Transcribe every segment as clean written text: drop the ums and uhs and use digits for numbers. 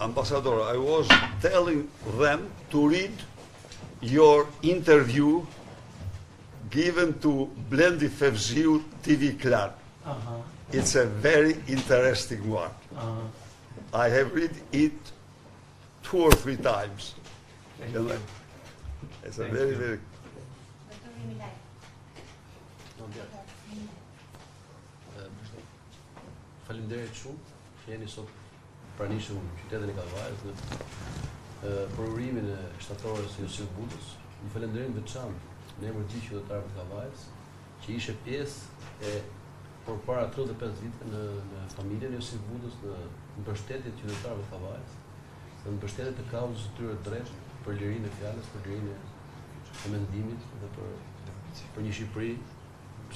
Ambassador, I was telling them to read your interview given to Blendi Fevziu TV Club. It's a very interesting one. I have read it 2 or 3 times. It's a very, very... Faleminderit shumë që jeni sot pranishëm në qytetin e Kavajës për urimin e shtatorës Josif Budës. Një falënderim veçantë në emër të gjithë qytetarëve të Kavajës që ishe pjesë e përpara 35 vite në familjen e Josif Budës, në mbështetje të qytetarëve të Kavajës, në mbështetje të kauzës së tyre drejt për lirinë e fjalës, për lirinë e mendimit dhe për një Shqipëri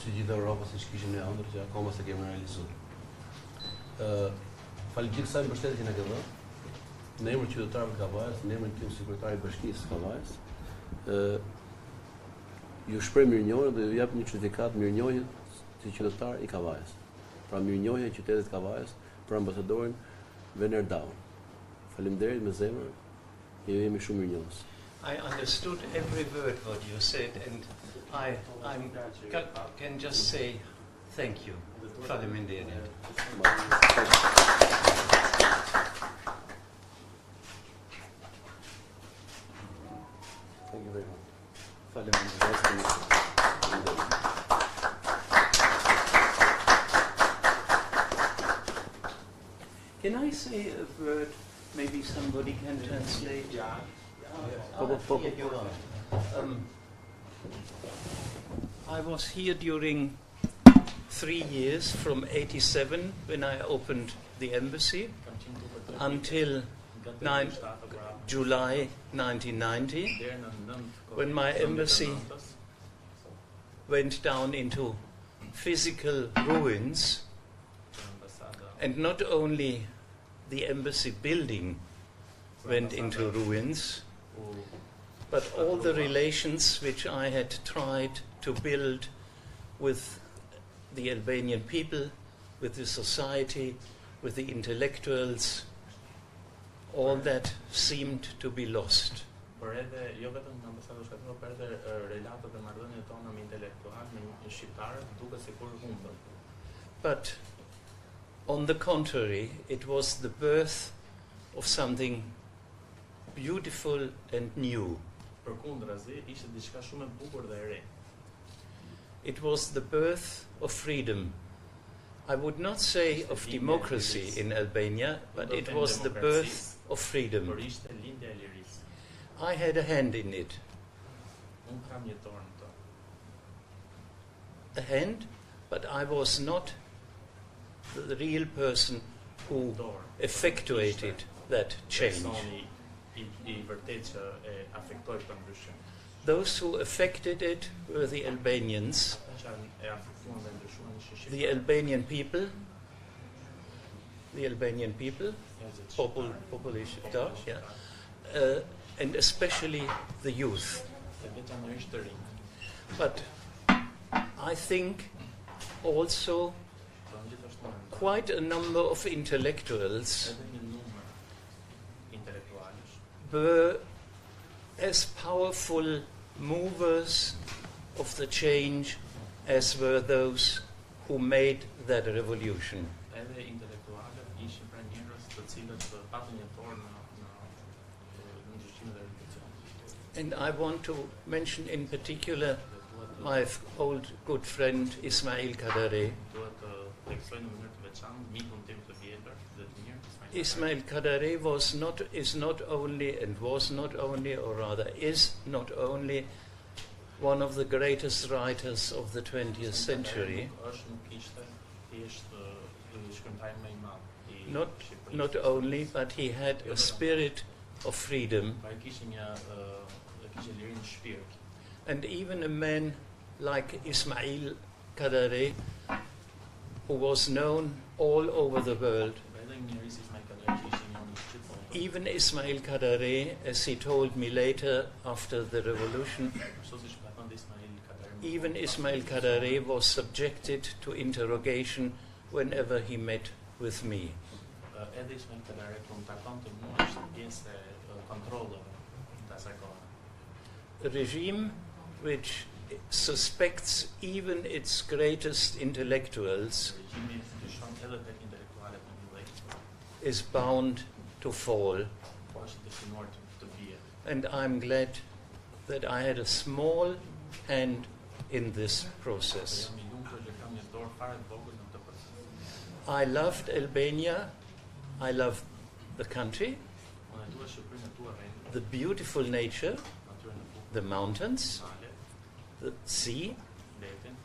si gjithë Europa siç kishim ne ëndër që akoma se kemi realizuar. Faleminderit sa mbështetje që na ke dhënë në emër të qytetarëve të Kavajës, në emër tim si kryetari i Bashkisë Kavajës. Ju shpreh mirënjohje dhe ju jap një certifikat mirënjohje si qytetar i Kavajës. Pra mirënjohje e qytetit të Kavajës për ambasadorin Vener Daun. Faleminderit me zemër, ju jemi shumë mirënjohës. I understood every word what you said, and I can just say thank you. Faleminderit. Thank you very much. Can I say a word? Maybe somebody can translate. I was here during 3 years, from 87 when I opened the embassy until July 1990, when my embassy went down into physical ruins, and not only the embassy building went into ruins, but all the relations which I had tried to build with the Albanian people, with the society, with the intellectuals, all that seemed to be lost. Por edhe jo vetëm në ambasadën shkatërore, por edhe relatat e marrëdhënieve tona me intelektualë, me shqiptarët, duket sikur humbën. But on the contrary, it was the birth of something beautiful and new. Përkundrazi, ishte diçka shumë e bukur dhe e re. It was the birth of freedom. I would not say of democracy in Albania, but it was the birth of freedom. Por ishte lindja e lirisë. I had a hand in it. Unë kam jetuar në to. A hand, but I was not the real person who effectuated that change. Those who affected it were the Albanians, the Albanian people, population, and especially the youth. But I think also quite a number of intellectuals were as powerful movers of the change as were those who made that revolution. And I want to mention in particular my old good friend Ismail Kadare. Ismail Kadare is not only one of the greatest writers of the 20th century. Not only, but he had a spirit of freedom. And even a man like Ismail Kadare, who was known all over the world. Even Ismail Kadare, as he told me later after the revolution, even Ismail Kadare was subjected to interrogation whenever he met with me. edhe Ismail Telereku më takon të mua është pjesë e kontrolleve të asaj kohe. A regime which suspects even its greatest intellectuals Regjimi dyshon edhe tek intelektualet më të mëdhenj, is bound to fall. po është dëshinuar të bie. And I'm glad that I had a small hand in this process. Jam I lumtur që kam një dorë fare të vogël në këtë proces. I loved Albania, I loved the country, Unë e dua Shqipërinë, e dua vendin, the beautiful nature, natyrën e bukur, the mountains, male, the sea, detin,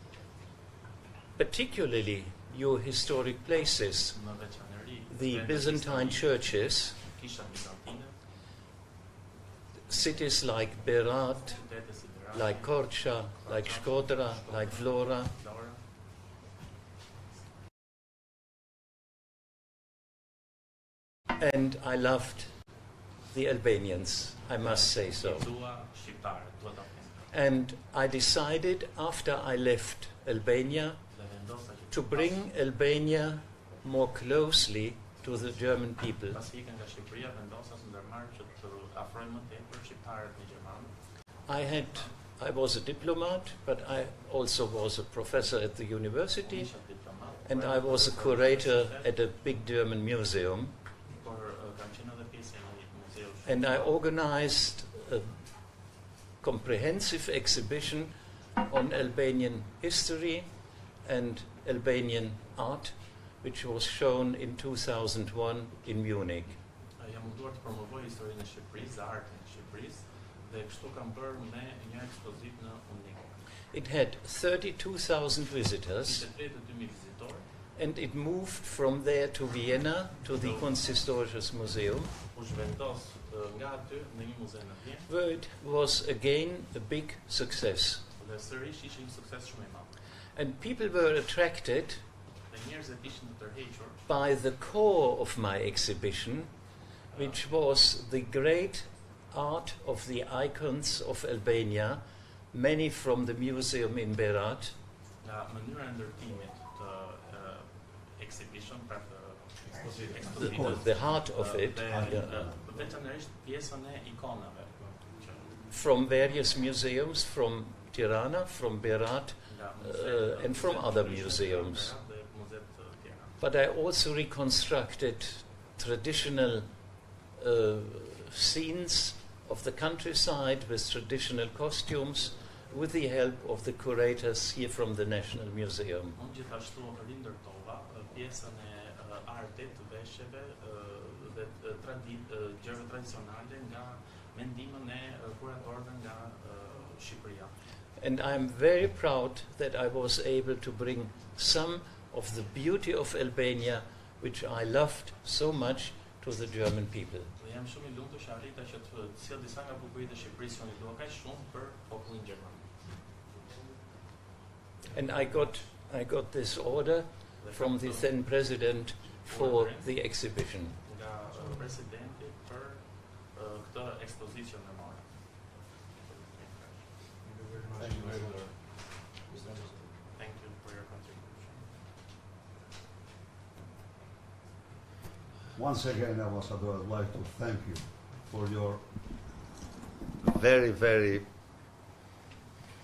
particularly your historic places, në veçanëri the vendet Byzantine historike, churches, kisha bizantine, cities like Berat, qytete si Berat, like Korça, like Shkodra, like Vlora. Flora. And I loved the Albanians, I must say so. I dua shqiptarët, dua ta them. And I decided after I left Albania Dhe vendosa që to bring Albania more closely to the German people. pas ikën nga Shqipëria, vendosa të ndërmarr që të afroj më tepër shqiptarët me gjermanë. I was a diplomat, but I also was a professor at the university, Isha diplomat, and I was a curator at a big German museum. por kam qenë edhe pjesë e një muzeu. And I organized a comprehensive exhibition on Albanian history and Albanian art, which was shown in 2001 in Munich. Jam munduar të promovoj historinë e Shqipërisë, artin e Shqipërisë, dhe kështu kam bërë me një ekspozitë në Unik. It had 32,000 visitors, Ishte 32.000 vizitorë, and it moved from there to Vienna to the Kunsthistorisches Museum, u zhvendos nga aty në një muze në Vjenë, where it was again a big success. dhe sërish ishte një sukses shumë I madh. And people were attracted Dhe njerëzit ishin të tërhequr by the core of my exhibition, which was the great art of the icons of Albania, many from the museum in Berat, nga mënyra e ndërtimit të exhibition, pra të ekspozitës. the heart of it, Dhe veçanërisht pjesën e ikonave që from various museums, from Tirana, from Berat, nga muzeet and from other museums. dhe muzeet të tjera. But I also reconstructed traditional scenes of the countryside with traditional costumes with the help of the curators here from the National Museum. Unë gjithashtu rindërtova pjesën e artit, të veshjeve dhe gjërave tradicionale nga mendimën e kuratorëve nga Shqipëria. And I'm very proud that I was able to bring some of the beauty of Albania, which I loved so much, to the German people. Dhe jam shumë I lumtur që arrita që të sjell disa nga bukuritë e Shqipërisë që unë I dua kaq shumë për popullin gjerman. And I got this order from the then president for the exhibition. Nga presidenti për këtë ekspozicion e marrë. Thank you very much. Thank you for your contribution. Once again, Ambassador, I'd like to thank you for your very, very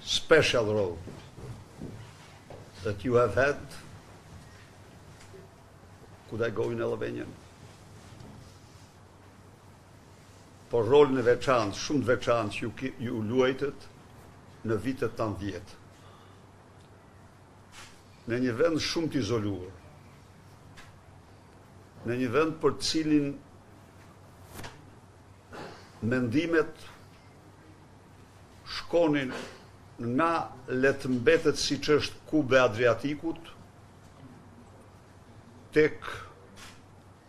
special role that you have had. Could I go in Albanian? Por rolin e veçantë, shumë të veçantë që ju luajtët në vitet 80. Në një vend shumë të izoluar. Në një vend për të cilin mendimet shkonin nga letë mbetet si që është Kube Adriatikut, tek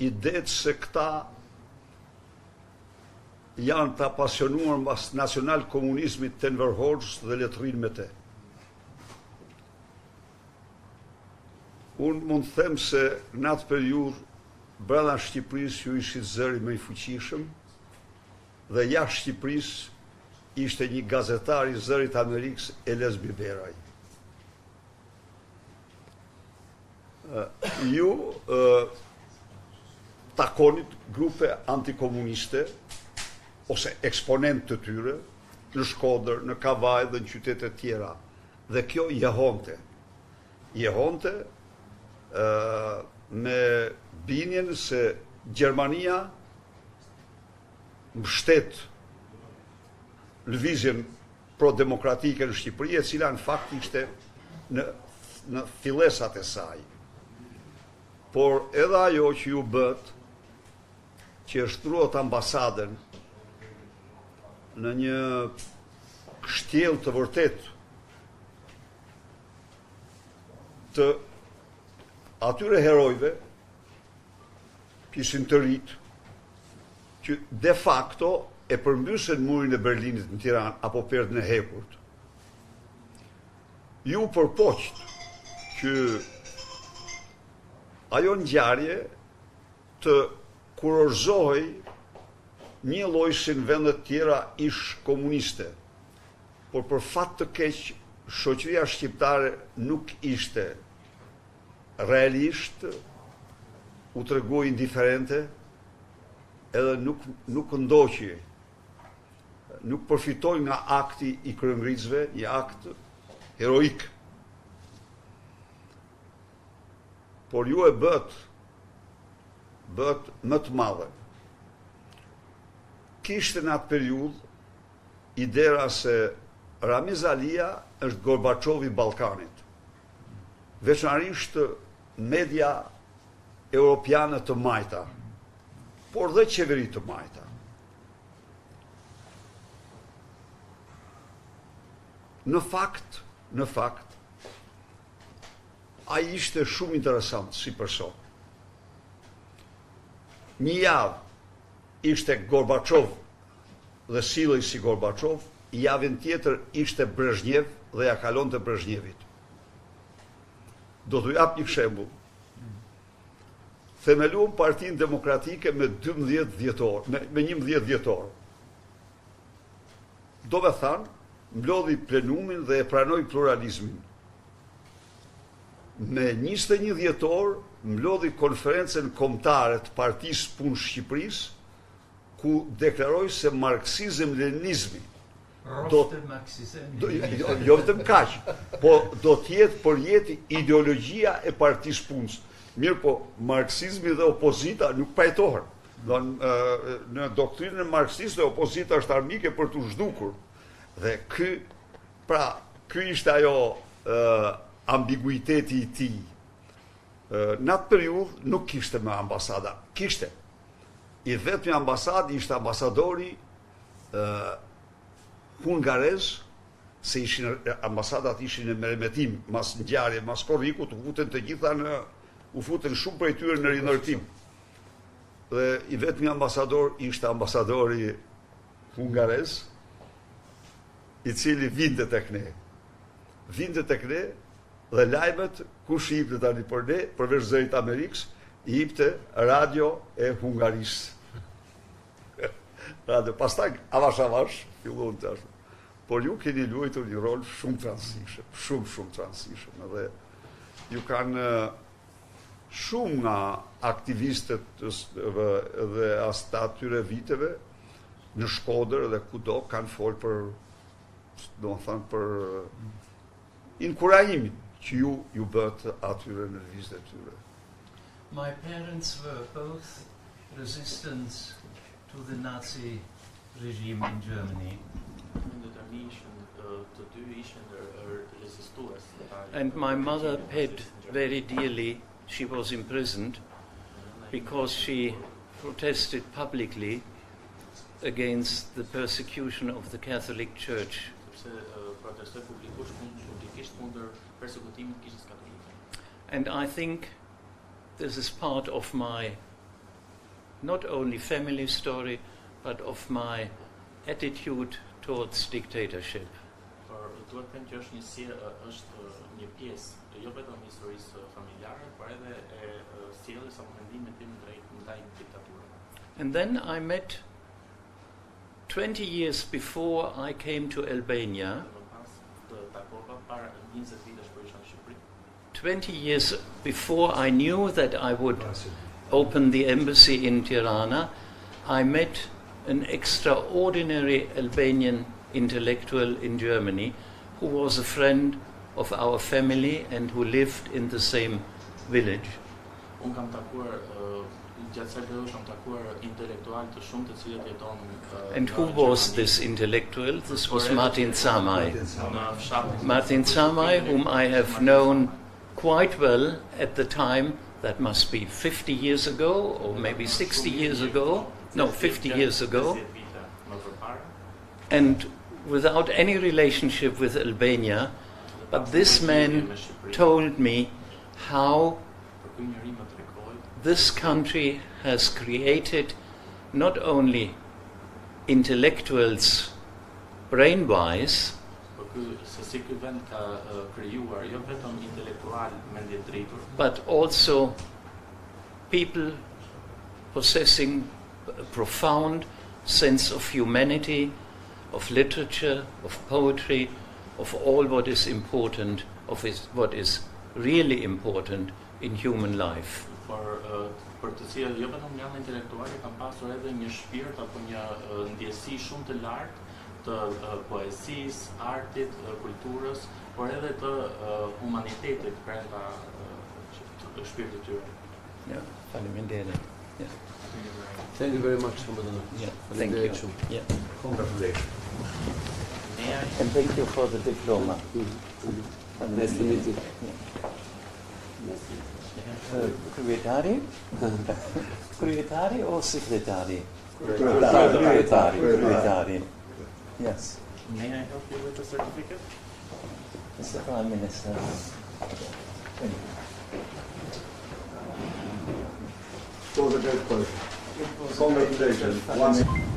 idetë se këta janë të apasionuar mbas nacional komunizmit të Enver Hoxhës dhe letërin me te. Unë mund të them se në atë periudhë brenda Shqipërisë ju ishit zëri më I fuqishëm dhe jashtë Shqipërisë ishte një gazetar I zërit Amerikës, Eles Biberaj. Ju takonit grupe antikomuniste ose eksponent të tyre në Shkodër, në Kavajë dhe në qytetet tjera. Dhe kjo jehonte me binjen se Gjermania mbështet lëvizjen pro-demokratike në Shqipëri, e cila në fakt ishte në fillesat e saj. Por edhe ajo që ju bët, që e shtruat ambasaden në një kështjell të vërtet të atyre herojve që ishin të rit, që de facto e përmbysen murin e Berlinit në Tiranë apo Perden e Hekurt. Ju përpoqët që ajo ngjarje të kurorzohej një lloj si në vendet tjera ish komuniste, por për fat të keq shoqëria shqiptare nuk ishte realisht, u tregoi indiferente, edhe nuk ndoqi, nuk përfitoi nga akti i kryengrizve, një akt heroik. Por ju e bët më të madhe. Kishte në atë periudhë idera se Ramiz Alia është Gorbaçovi i Ballkanit. Veçanërisht media europiane të majta, por dhe qeveri të majta. Në fakt, ai ishte shumë interesant si person. Një javë ishte Gorbaçov dhe sillej si Gorbaçov, javën tjetër ishte Brezhnev dhe ja kalonte Brezhnevit. Do t'u jap një shembull. Themeluam Partinë Demokratike me 12 vjetor, me 11 vjetor. Do me thanë, mblodhi plenumin dhe e pranoi pluralizmin. Me 21 vjetor, mblodhi konferencën kombëtare të Partisë Punë Shqipërisë, ku deklaroi se marksizëm-leninizmi jo vetëm kaq, po do t'jetë përjeti ideologjia e Partisë Punës. Mirë po, marksizmi dhe opozita nuk pajtohen. Në doktrinën marksiste, opozita është armike për të zhdukur. Dhe ky ishte ajo ambiguiteti i tij. Në atë periudhë nuk kishte me ambasada. Kishte. I vetmi ambasadi ishte ambasadori hungarez, se ambasadat ishin në merremetim, mas ngjarje, mas korrikut, u futen shumë prej tyre në rinërtim. Dhe i vetmi ambasador ishte ambasadori hungarez, i cili vinte tek ne. Vinte tek ne dhe lajmet kush i jepte tani për ne, përveç zërit Amerikës, i jepte radio e Hungarisë. Radio, pastaj avash filluan të ashtu. Por ju keni luajtur një rol shumë të rëndësishëm, shumë të rëndësishëm, edhe ju kanë shumë nga aktivistët dhe as të atyre viteve në Shkodër dhe kudo kanë folë për, do më thënë, për inkurajimin që ju bët atyre në lëvizjet e tyre. My parents were both resistants to the Nazi regime in Germany. And my mother paid very dearly. She was imprisoned because she protested publicly against the persecution of the Catholic Church. And I think this is part of my not only family story, but of my attitude towards dictatorship. And then I met 20 years before I came to Albania, 20 years before I knew that I would opened the embassy in Tirana, I met an extraordinary Albanian intellectual in Germany who was a friend of our family and who lived in the same village. Unë kam takuar gjatë kësaj periudhe kam takuar intelektual të shumë të cilët jetonin. And who was this intellectual? This was Martin Zamaj. Martin Zamaj, whom I have known quite well at the time, that must be 50 years ago, or maybe 60 years ago. No, 50 years ago. And without any relationship with Albania, but this man told me how this country has created not only intellectuals brain-wise, but also people possessing a profound sense of humanity, of literature, of poetry, of all what is important, what is really important in human life. Për të cilët jo vetëm janë intelektuale, kanë pasur edhe një shpirt apo një ndjesi shumë të lartë të poezisë, artit, kulturës, por edhe të humanitetit brenda shpirtit të tyre. Yeah, faleminderit. Yeah. Thank you very much. Yeah, thank you. Yeah. Congratulations. And thank you for the diploma. Nice to meet you. Kryetari? Kryetari or secretary? Kryetari. Kryetari. Yes. May I help you with the certificate? Mr. Prime Minister. It was a great pleasure. Congratulations.